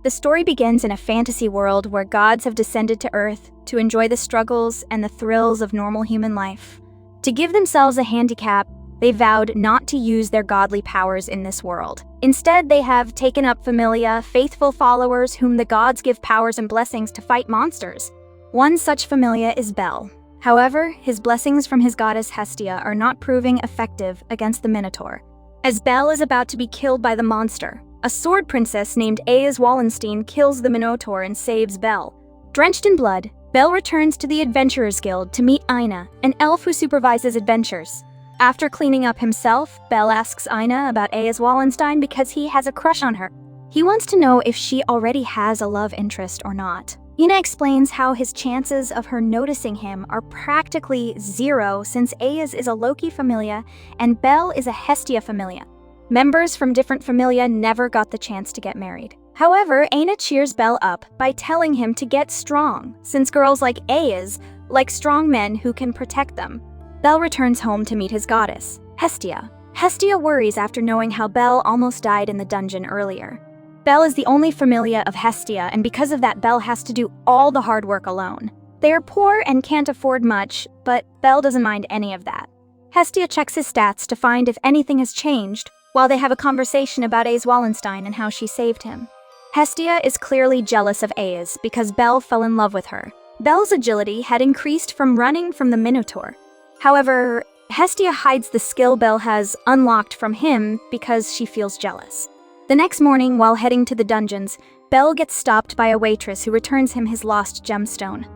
The story begins in a fantasy world where gods have descended to Earth to enjoy the struggles and the thrills of normal human life. To give themselves a handicap, they vowed not to use their godly powers in this world. Instead, they have taken up familia, faithful followers whom the gods give powers and blessings to fight monsters. One such familia is Bel. However, his blessings from his goddess Hestia are not proving effective against the Minotaur. As Bel is about to be killed by the monster, a sword princess named Aichi Wallenstein kills the Minotaur and saves Bel. Drenched in blood, Bel returns to the Adventurers Guild to meet Aina, an elf who supervises adventures. After cleaning up himself, Bel asks Aina about Aichi Wallenstein because he has a crush on her. He wants to know if she already has a love interest or not. Aina explains how his chances of her noticing him are practically zero since Aichi is a Loki familia and Bel is a Hestia familia. Members from different familia never got the chance to get married. However, Aina cheers Bel up by telling him to get strong, since girls like Aichi like strong men who can protect them. Bel returns home to meet his goddess, Hestia. Hestia worries after knowing how Bel almost died in the dungeon earlier. Bel is the only familia of Hestia, and because of that, Bel has to do all the hard work alone. They are poor and can't afford much, but Bel doesn't mind any of that. Hestia checks his stats to find if anything has changed, while they have a conversation about Aichi Wallenstein and how she saved him. Hestia is clearly jealous of Aichi because Bel fell in love with her. Bel's agility had increased from running from the Minotaur. However, Hestia hides the skill Bel has unlocked from him because she feels jealous. The next morning, while heading to the dungeons, Bel gets stopped by a waitress who returns him his lost gemstone.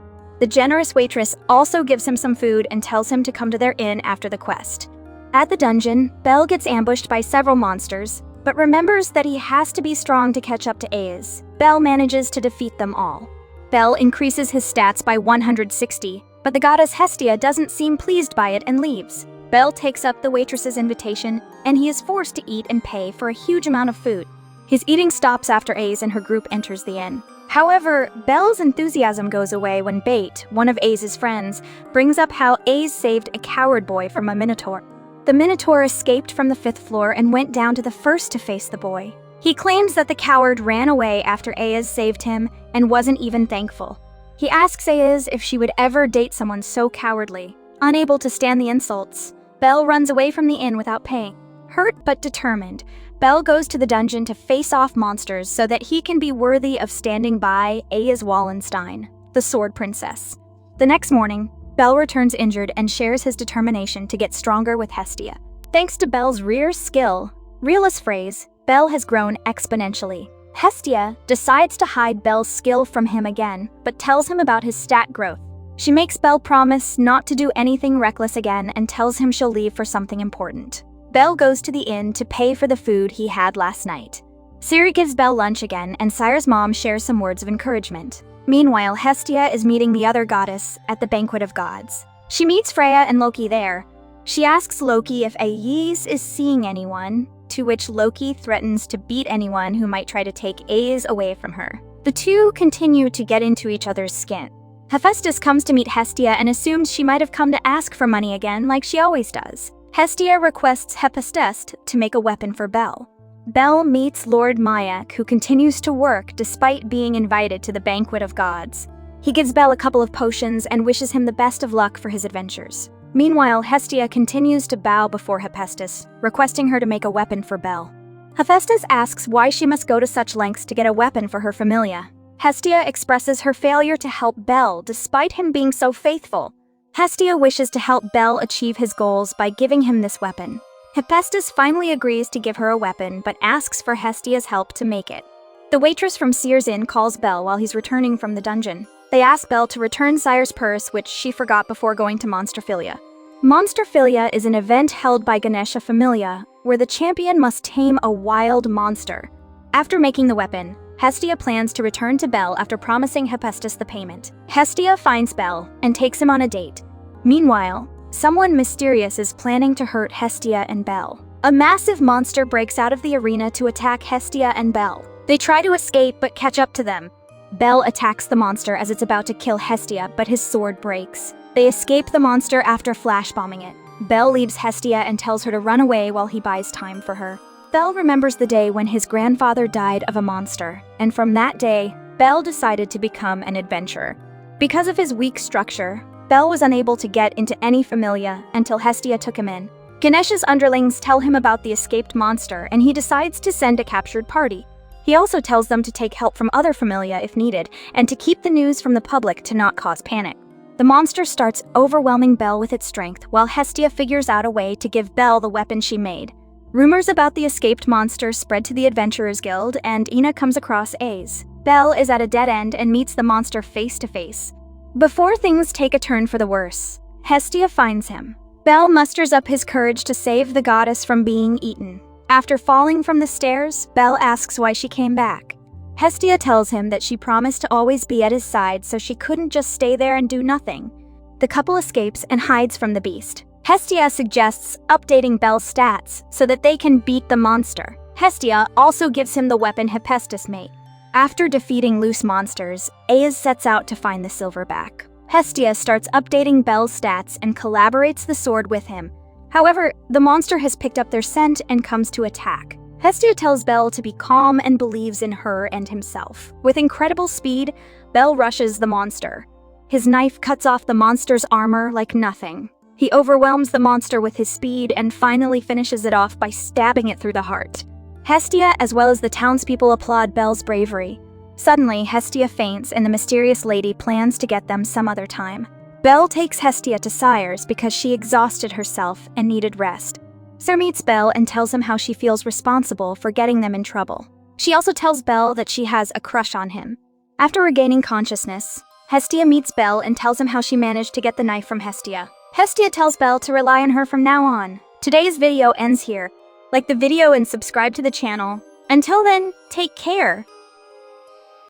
The generous waitress also gives him some food and tells him to come to their inn after the quest. At the dungeon, Bel gets ambushed by several monsters, but remembers that he has to be strong to catch up to Aichi. Bel manages to defeat them all. Bel increases his stats by 160, but the goddess Hestia doesn't seem pleased by it and leaves. Bel takes up the waitress's invitation, and he is forced to eat and pay for a huge amount of food. His eating stops after Aichi and her group enters the inn. However, Bel's enthusiasm goes away when Bait, one of Aichi's friends, brings up how Aichi saved a coward boy from a Minotaur. The Minotaur escaped from the 5th floor and went down to the 1st to face the boy. He claims that the coward ran away after Aichi saved him and wasn't even thankful. He asks Aichi if she would ever date someone so cowardly. Unable to stand the insults, Bel runs away from the inn without paying. Hurt but determined, Bel goes to the dungeon to face off monsters so that he can be worthy of standing by Aichi Wallenstein, the sword princess. The next morning, Bel returns injured and shares his determination to get stronger with Hestia. Thanks to Bel's rare skill, real as phrase, Bel has grown exponentially. Hestia decides to hide Bel's skill from him again, but tells him about his stat growth. She makes Bel promise not to do anything reckless again and tells him she'll leave for something important. Bel goes to the inn to pay for the food he had last night. Ciri gives Bel lunch again, and Sire's mom shares some words of encouragement. Meanwhile, Hestia is meeting the other goddess at the Banquet of Gods. She meets Freya and Loki there. She asks Loki if Aichi is seeing anyone, to which Loki threatens to beat anyone who might try to take Aichi away from her. The two continue to get into each other's skin. Hephaestus comes to meet Hestia and assumes she might have come to ask for money again like she always does. Hestia requests Hephaestus to make a weapon for Bel. Bel meets Lord Mayak, who continues to work despite being invited to the Banquet of Gods. He gives Bel a couple of potions and wishes him the best of luck for his adventures. Meanwhile, Hestia continues to bow before Hephaestus, requesting her to make a weapon for Bel. Hephaestus asks why she must go to such lengths to get a weapon for her familia. Hestia expresses her failure to help Bel despite him being so faithful. Hestia wishes to help Bel achieve his goals by giving him this weapon. Hephaestus finally agrees to give her a weapon, but asks for Hestia's help to make it. The waitress from Sire's inn calls Bel while he's returning from the dungeon. They ask Bel to return Sire's purse, which she forgot before going to Monsterphilia. Monsterphilia is an event held by Ganesha Familia, where the champion must tame a wild monster. After making the weapon, Hestia plans to return to Bel after promising Hephaestus the payment. Hestia finds Bel and takes him on a date. Meanwhile, someone mysterious is planning to hurt Hestia and Bel. A massive monster breaks out of the arena to attack Hestia and Bel. They try to escape but catch up to them. Bel attacks the monster as it's about to kill Hestia, but his sword breaks. They escape the monster after flashbombing it. Bel leaves Hestia and tells her to run away while he buys time for her. Belle remembers the day when his grandfather died of a monster, and from that day, Belle decided to become an adventurer. Because of his weak structure, Belle was unable to get into any familia until Hestia took him in. Ganesh's underlings tell him about the escaped monster, and he decides to send a captured party. He also tells them to take help from other familia if needed, and to keep the news from the public to not cause panic. The monster starts overwhelming Belle with its strength, while Hestia figures out a way to give Belle the weapon she made. Rumors about the escaped monster spread to the Adventurers Guild, and Ina comes across A's. Belle is at a dead end and meets the monster face to face. Before things take a turn for the worse, Hestia finds him. Belle musters up his courage to save the goddess from being eaten. After falling from the stairs, Belle asks why she came back. Hestia tells him that she promised to always be at his side, so she couldn't just stay there and do nothing. The couple escapes and hides from the beast. Hestia suggests updating Belle's stats so that they can beat the monster. Hestia also gives him the weapon Hephaestus made. After defeating loose monsters, Aiz sets out to find the silverback. Hestia starts updating Belle's stats and collaborates the sword with him. However, the monster has picked up their scent and comes to attack. Hestia tells Belle to be calm and believes in her and himself. With incredible speed, Belle rushes the monster. His knife cuts off the monster's armor like nothing. He overwhelms the monster with his speed and finally finishes it off by stabbing it through the heart. Hestia, as well as the townspeople, applaud Belle's bravery. Suddenly, Hestia faints and the mysterious lady plans to get them some other time. Belle takes Hestia to Sire's because she exhausted herself and needed rest. Sir meets Belle and tells him how she feels responsible for getting them in trouble. She also tells Belle that she has a crush on him. After regaining consciousness, Hestia meets Belle and tells him how she managed to get the knife from Hestia. Hestia tells Belle to rely on her from now on. Today's video ends here. Like the video and subscribe to the channel. Until then, take care.